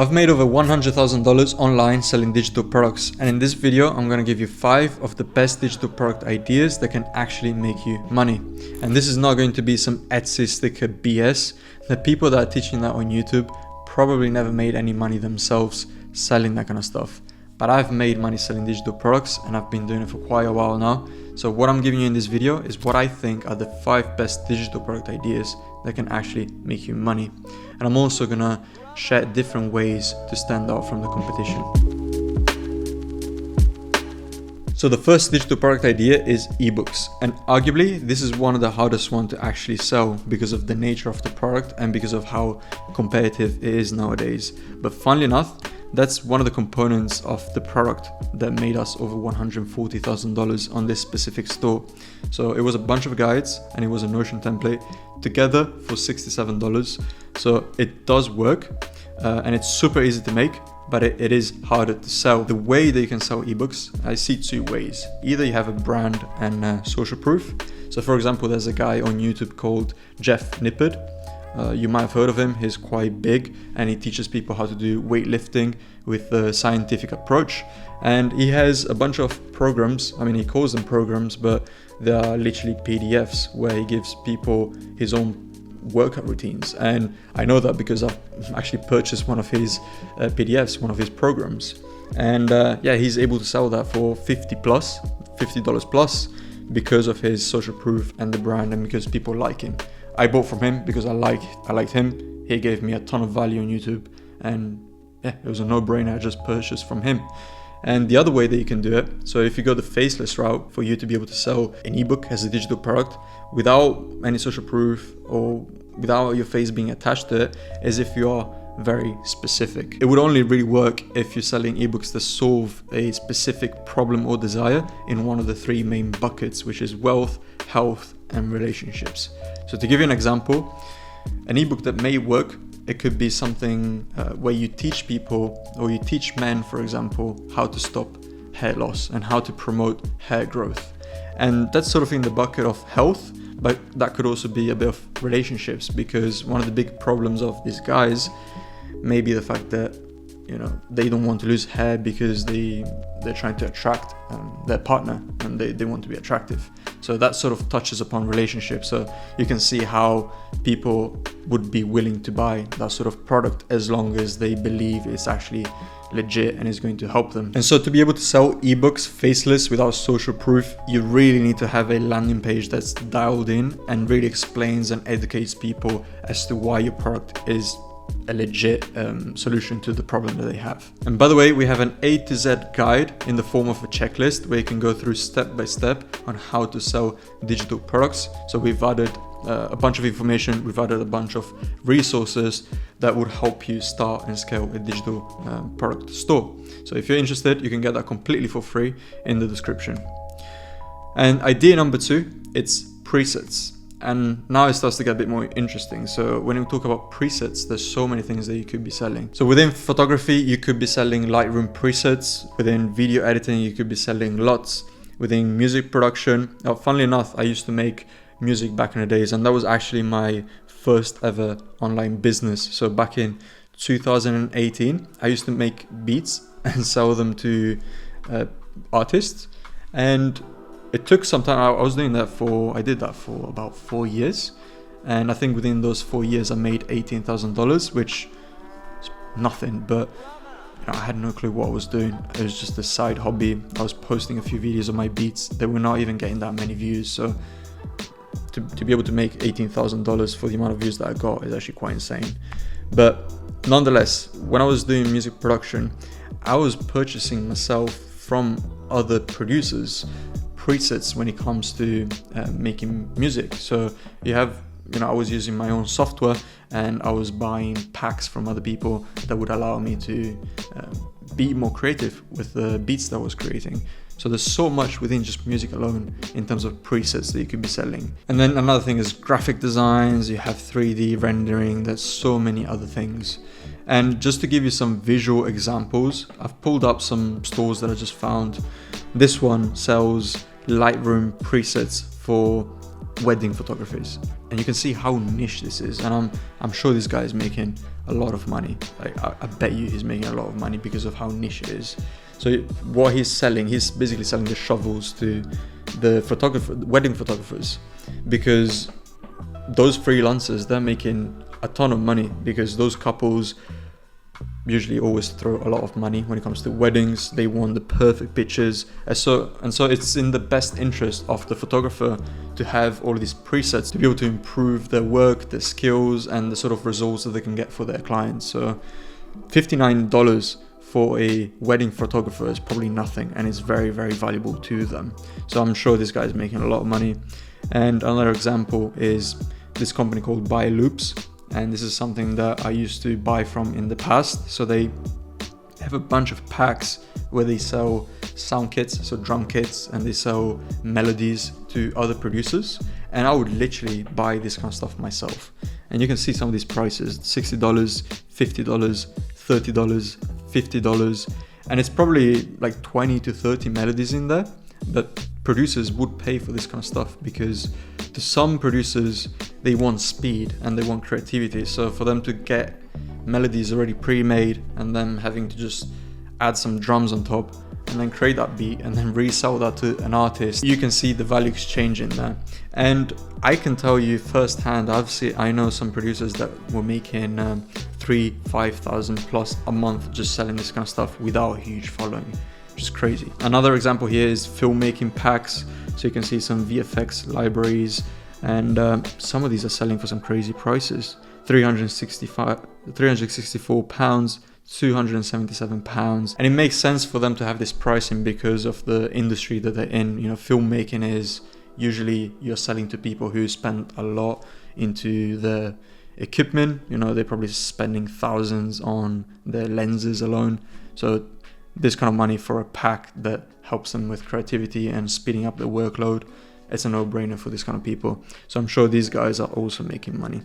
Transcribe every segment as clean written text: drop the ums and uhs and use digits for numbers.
I've made over $100,000 online selling digital products, and in this video I'm going to give you 5 of the best digital product ideas that can actually make you money. And this is not going to be some Etsy sticker BS. The people that are teaching that on YouTube probably never made any money themselves selling that kind of stuff. But I've made money selling digital products and I've been doing it for quite a while now. So what I'm giving you in this video is what I think are the 5 best digital product ideas that can actually make you money. And I'm also gonna share different ways to stand out from the competition. So the first digital product idea is ebooks, and arguably this is one of the hardest ones to actually sell because of the nature of the product and because of how competitive it is nowadays. But funnily enough, that's one of the components of the product that made us over $140,000 on this specific store. So it was a bunch of guides and it was a Notion template together for $67. So it does work and it's super easy to make, but it is harder to sell. The way that you can sell ebooks, I see 2 ways. Either you have a brand and social proof. So for example, there's a guy on YouTube called Jeff Nippard. You might have heard of him. He's quite big and he teaches people how to do weightlifting with a scientific approach. And he has a bunch of programs. I mean, he calls them programs, but they are literally PDFs where he gives people his own workout routines. And I know that because I've actually purchased one of his PDFs, one of his programs. And yeah, he's able to sell that for $50 plus because of his social proof and the brand and because people like him. I bought from him because I liked him. He gave me a ton of value on YouTube, and yeah, it was a no-brainer. I just purchased from him. And the other way that you can do it, so if you go the faceless route, for you to be able to sell an ebook as a digital product without any social proof or without your face being attached to it, is if you are very specific. It would only really work if you're selling ebooks that solve a specific problem or desire in one of the 3 main buckets, which is wealth, health, and relationships. So to give you an example, an ebook that may work, it could be something where you teach people, or you teach men, for example, how to stop hair loss and how to promote hair growth. And that's sort of in the bucket of health, but that could also be a bit of relationships, because one of the big problems of these guys may be the fact that, you know, they don't want to lose hair because they're trying to attract their partner and they want to be attractive. So that sort of touches upon relationships. So you can see how people would be willing to buy that sort of product as long as they believe it's actually legit and is going to help them. And so to be able to sell ebooks faceless without social proof, you really need to have a landing page that's dialed in and really explains and educates people as to why your product is a legit solution to the problem that they have. And by the way, we have an A to Z guide in the form of a checklist where you can go through step by step on how to sell digital products. So we've added a bunch of information, we've added a bunch of resources that would help you start and scale a digital product store. So if you're interested, you can get that completely for free in the description. And idea number 2, it's presets. And now it starts to get a bit more interesting. So when we talk about presets, there's so many things that you could be selling. So within photography, you could be selling Lightroom presets. Within video editing, you could be selling LUTs. Within music production, funnily enough, I used to make music back in the days, and that was actually my first ever online business. So back in 2018, I used to make beats and sell them to artists. And it took some time. I did that for about 4 years. And I think within those 4 years, I made $18,000, which is nothing, but you know, I had no clue what I was doing. It was just a side hobby. I was posting a few videos of my beats. They were not even getting that many views. So to be able to make $18,000 for the amount of views that I got is actually quite insane. But nonetheless, when I was doing music production, I was purchasing myself from other producers presets when it comes to making music. So I was using my own software and I was buying packs from other people that would allow me to be more creative with the beats that I was creating. So there's so much within just music alone in terms of presets that you could be selling. And then another thing is graphic designs, you have 3D rendering, there's so many other things. And just to give you some visual examples, I've pulled up some stores that I just found. This one sells Lightroom presets for wedding photographies, and you can see how niche this is. And I'm sure this guy is making a lot of money. Like I bet you he's making a lot of money because of how niche it is. So what he's selling, he's basically selling the shovels to the wedding photographers, because those freelancers, they're making a ton of money, because those couples usually always throw a lot of money when it comes to weddings. They want the perfect pictures, and so it's in the best interest of the photographer to have all of these presets to be able to improve their work, their skills, and the sort of results that they can get for their clients. So $59 for a wedding photographer is probably nothing, and it's very, very valuable to them. So I'm sure this guy is making a lot of money. And another example is this company called Buy Loops, and this is something that I used to buy from in the past. So they have a bunch of packs where they sell sound kits, so drum kits, and they sell melodies to other producers, and I would literally buy this kind of stuff myself. And you can see some of these prices: $60, $50, $30, $50, and it's probably like 20 to 30 melodies in there. But producers would pay for this kind of stuff, because to some producers, they want speed and they want creativity. So for them to get melodies already pre-made and then having to just add some drums on top and then create that beat and then resell that to an artist, you can see the value exchange in there. And I can tell you firsthand, I know some producers that were making $3,000-$5,000 plus a month just selling this kind of stuff without a huge following, which is crazy. Another example here is filmmaking packs. So you can see some VFX libraries, and some of these are selling for some crazy prices: £364, £277. And it makes sense for them to have this pricing because of the industry that they're in. You know, filmmaking is usually you're selling to people who spend a lot into the equipment. You know, they're probably spending thousands on their lenses alone. So this kind of money for a pack that helps them with creativity and speeding up their workload, it's a no-brainer for this kind of people. So I'm sure these guys are also making money.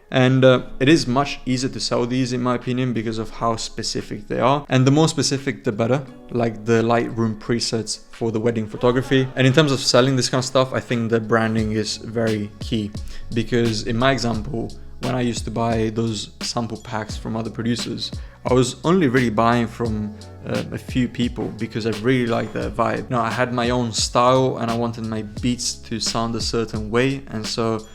And it is much easier to sell these, in my opinion, because of how specific they are. And the more specific, the better, like the Lightroom presets for the wedding photography. And in terms of selling this kind of stuff, I think the branding is very key, because in my example, when I used to buy those sample packs from other producers, I was only really buying from a few people because I really liked their vibe. Now, I had my own style and I wanted my beats to sound a certain way, and so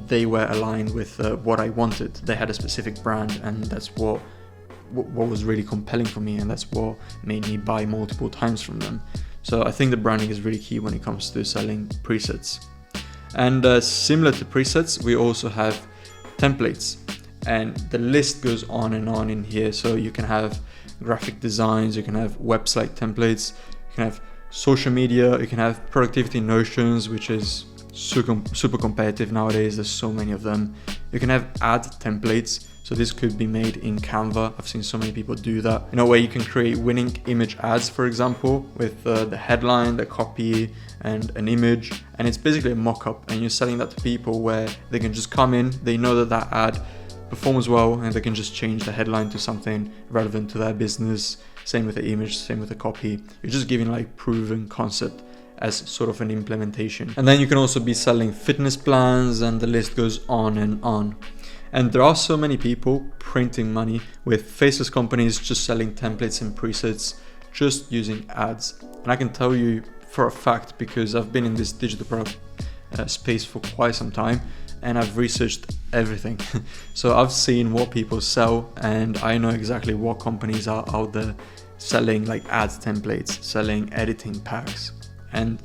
they were aligned with what I wanted. They had a specific brand, and that's what was really compelling for me, and that's what made me buy multiple times from them. So I think the branding is really key when it comes to selling presets. And similar to presets, we also have templates, and the list goes on and on in here. So you can have graphic designs, you can have website templates, you can have social media, you can have productivity notions, which is super competitive nowadays. There's so many of them. You can have ad templates, so this could be made in Canva. I've seen so many people do that, you know, where you can create winning image ads, for example, with the headline, the copy, and an image, and it's basically a mock-up, and you're selling that to people where they can just come in, they know that that ad performs well, and they can just change the headline to something relevant to their business. Same with the image, same with the copy. You're just giving like proven concept as sort of an implementation. And then you can also be selling fitness plans, and the list goes on and on. And there are so many people printing money with faceless companies just selling templates and presets, just using ads. And I can tell you for a fact, because I've been in this digital product space for quite some time, and I've researched everything. So I've seen what people sell, and I know exactly what companies are out there selling like ads templates, selling editing packs. And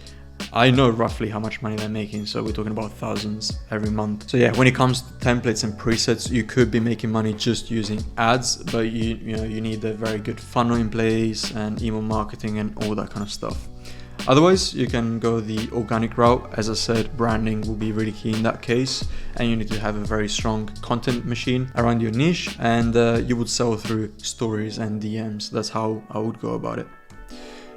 I know roughly how much money they're making, so we're talking about thousands every month. So yeah, when it comes to templates and presets, you could be making money just using ads, but you need a very good funnel in place and email marketing and all that kind of stuff. Otherwise, you can go the organic route. As I said, branding will be really key in that case, and you need to have a very strong content machine around your niche, and you would sell through stories and DMs. That's how I would go about it.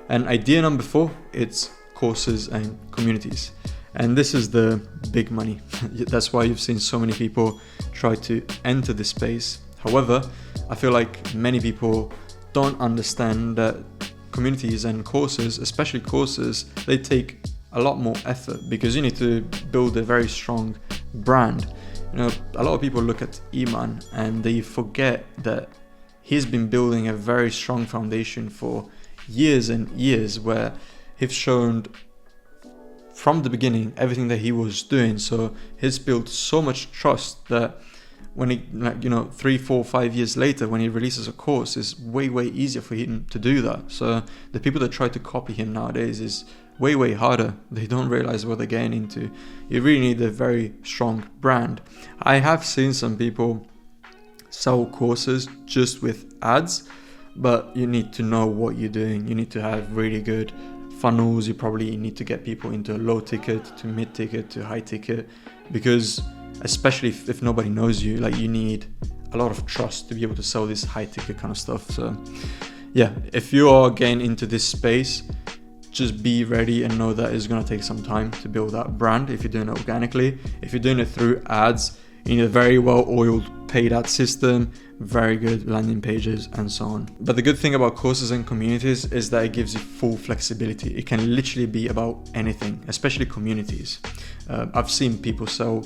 And idea number 4, it's courses and communities. And this is the big money. That's why you've seen so many people try to enter this space. However, I feel like many people don't understand that communities and courses, especially courses, they take a lot more effort, because you need to build a very strong brand. You know, a lot of people look at Iman and they forget that he's been building a very strong foundation for years and years, where he's shown from the beginning everything that he was doing. So he's built so much trust that when he, like, you know, 3, 4, 5 years later, when he releases a course, it's way easier for him to do that. So the people that try to copy him nowadays is way harder. They don't realize what they're getting into. You really need a very strong brand. I have seen some people sell courses just with ads, but you need to know what you're doing. You need to have really good funnels. You probably need to get people into a low ticket to mid ticket to high ticket, because especially if nobody knows you, like, you need a lot of trust to be able to sell this high ticket kind of stuff. So yeah, if you are getting into this space, just be ready and know that it's going to take some time to build that brand. If you're doing it organically, if you're doing it through ads, you need a very well-oiled paid ad system, very good landing pages, and so on. But the good thing about courses and communities is that it gives you full flexibility. It can literally be about anything, especially communities. I've seen people sell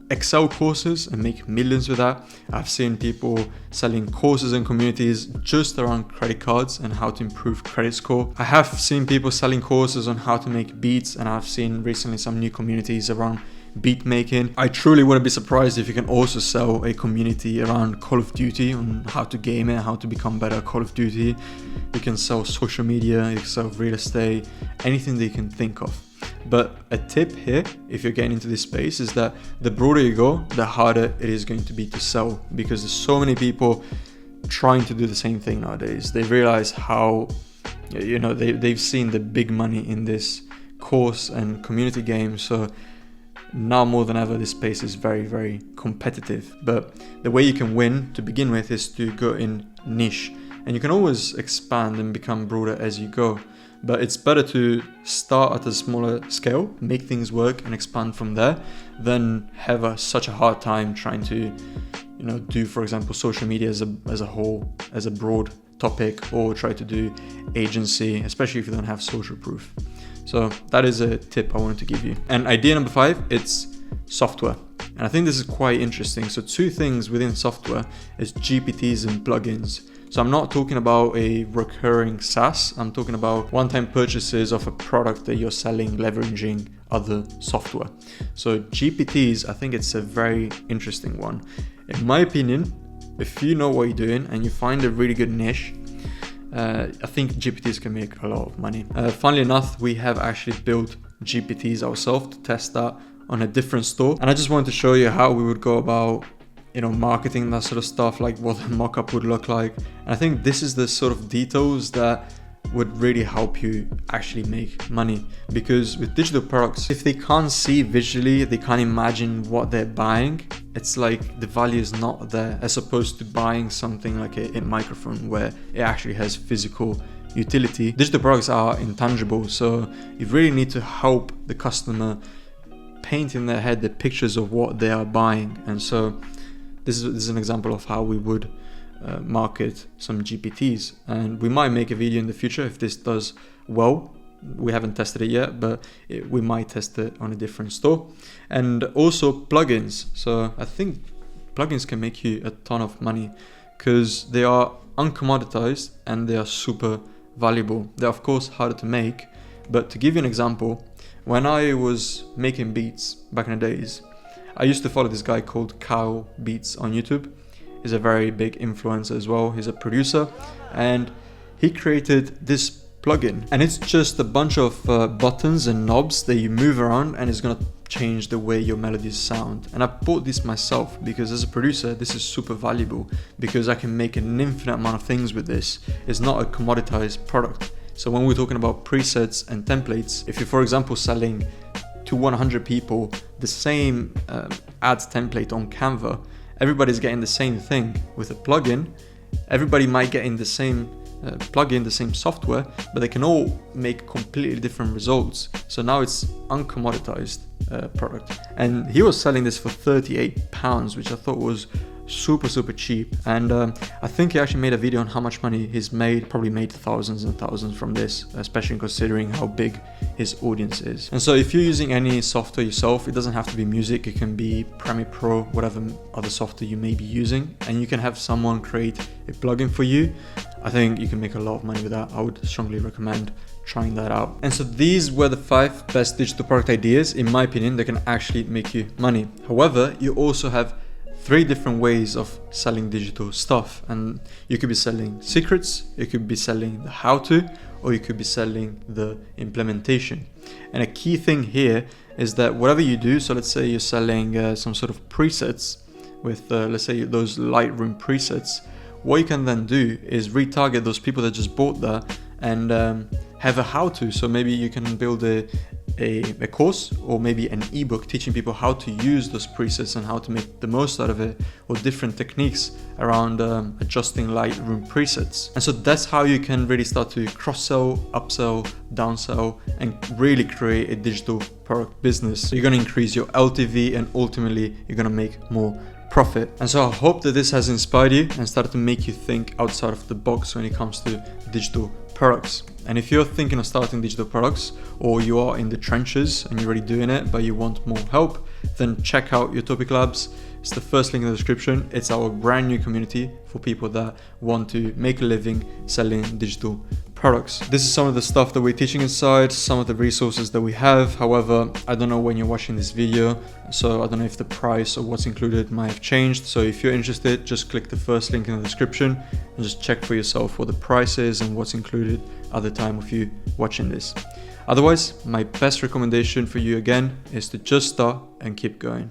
Excel courses and make millions with that. I've seen people selling courses and communities just around credit cards and how to improve credit score. I have seen people selling courses on how to make beats, and I've seen recently some new communities around beat making. I truly wouldn't be surprised if you can also sell a community around Call of Duty, on how to game it, how to become better at Call of Duty. You can sell social media, you can sell real estate, anything that you can think of. But a tip here, if you're getting into this space, is that the broader you go, the harder it is going to be to sell, because there's so many people trying to do the same thing nowadays. They realize how, you know, they've seen the big money in this course and community game. So now more than ever, this space is very competitive. But the way you can win to begin with is to go in niche, and you can always expand and become broader as you go. But it's better to start at a smaller scale, make things work, and expand from there, than have such a hard time trying to, you know, do, for example, social media as a whole, as a broad topic, or try to do agency, especially if you don't have social proof. So that is a tip I wanted to give you. And idea number 5, it's software. And I think this is quite interesting. So 2 things within software is GPTs and plugins. So I'm not talking about a recurring SaaS. I'm talking about one-time purchases of a product that you're selling, leveraging other software. So GPTs, I think it's a very interesting one. In my opinion, if you know what you're doing and you find a really good niche, I think GPTs can make a lot of money. Funnily enough, we have actually built GPTs ourselves to test that on a different store. And I just wanted to show you how we would go about, you know, marketing that sort of stuff, like what the mockup would look like. And I think this is the sort of details that would really help you actually make money. Because with digital products, if they can't see visually, they can't imagine what they're buying, it's like the value is not there, as opposed to buying something like a microphone where it actually has physical utility. Digital products are intangible, so you really need to help the customer paint in their head the pictures of what they are buying. And so this is an example of how we would market some GPTs, and we might make a video in the future if this does well. We haven't tested it yet, but we might test it on a different store. And also plugins. So I think plugins can make you a ton of money because they are uncommoditized and they are super valuable. They're of course harder to make, but to give you an example, when I was making beats back in the days, I used to follow this guy called Kyle Beats on YouTube. He's a very big influencer as well. He's a producer, and he created this plugin, and it's just a bunch of buttons and knobs that you move around, and it's gonna change the way your melodies sound. And I bought this myself because as a producer, this is super valuable because I can make an infinite amount of things with this. It's not a commoditized product. So when we're talking about presets and templates, if you're, for example, selling to 100 people the same ad template on Canva, everybody's getting the same thing. With a plugin, everybody might get in the same plugin, the same software, but they can all make completely different results. So now it's uncommoditized product. And he was selling this for £38, which I thought was super cheap. And I think he actually made a video on how much money he's made, probably made thousands and thousands from this, especially considering how big his audience is. And so if you're using any software yourself, it doesn't have to be music, it can be Premiere Pro, whatever other software you may be using, and you can have someone create a plugin for you. I think you can make a lot of money with that. I would strongly recommend trying that out. And so these were the 5 best digital product ideas, in my opinion, that can actually make you money. However, you also have 3 different ways of selling digital stuff, and you could be selling secrets, you could be selling the how-to, or you could be selling the implementation. And a key thing here is that whatever you do, so let's say you're selling some sort of presets with let's say those Lightroom presets, what you can then do is retarget those people that just bought that and have a how-to. So maybe you can build a course, or maybe an ebook teaching people how to use those presets and how to make the most out of it, or different techniques around adjusting Lightroom presets. And so that's how you can really start to cross-sell, upsell, downsell, and really create a digital product business. So you're going to increase your LTV, and ultimately you're going to make more profit. And so I hope that this has inspired you and started to make you think outside of the box when it comes to digital products. And if you're thinking of starting digital products, or you are in the trenches and you're already doing it but you want more help, then check out Utopic Labs. It's the first link in the description. It's our brand new community for people that want to make a living selling digital products. This is some of the stuff that we're teaching inside, some of the resources that we have. However, I don't know when you're watching this video, so I don't know if the price or what's included might have changed. So if you're interested, just click the first link in the description and just check for yourself what the price is and what's included at the time of you watching this. Otherwise, my best recommendation for you again is to just start and keep going.